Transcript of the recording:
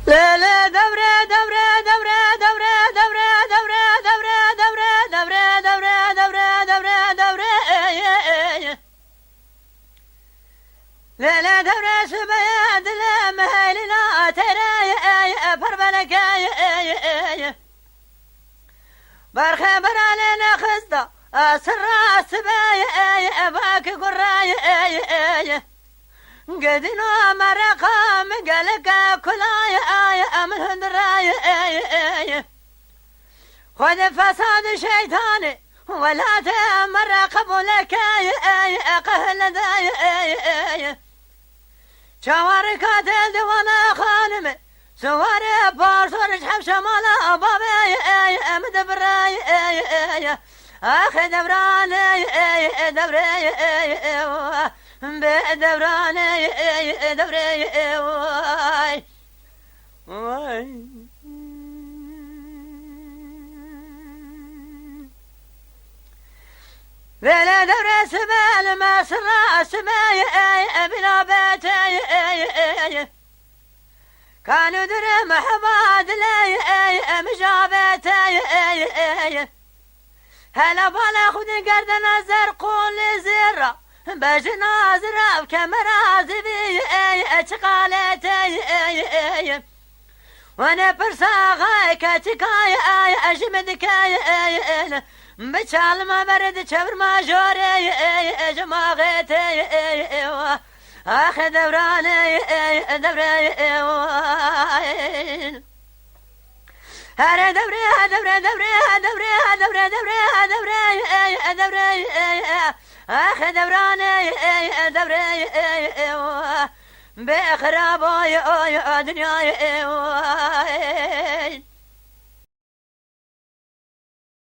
لا لا دورة دورة دورة دورة دورة دورة دورة دورة دورة دورة دورة دورة دورة لا لا دورة سبياد لا مهلنا ترى فربلك برخة برالنا خزدة سرا سبايا باك قرايا قدنا مرقا مقلق كلايا من هندرايا خذ فساد شيطاني ولا تمر قبلك قهل دايا شواركات الدوانا خانمي سواري بارصور شحب شمالا بابي مدبرايا اخي دبراني دبري بدبراني دبري بلا دبر سبال ما سرى سماي بلا بيتي كانوا درم حماد لي مجابتي هلا بالا خد قردنا زرقون لزرة بجنا زراب كاميرا زبي اشقالتي وانا برساغاي كاتكاي اجمدكاي بشال ما برد شبر ما جوري جماغتي اخي دوراني دوري هذا دوري دوري دوري دوري دوري دوري دوري اخي دوراني دوري بخرابي دنياي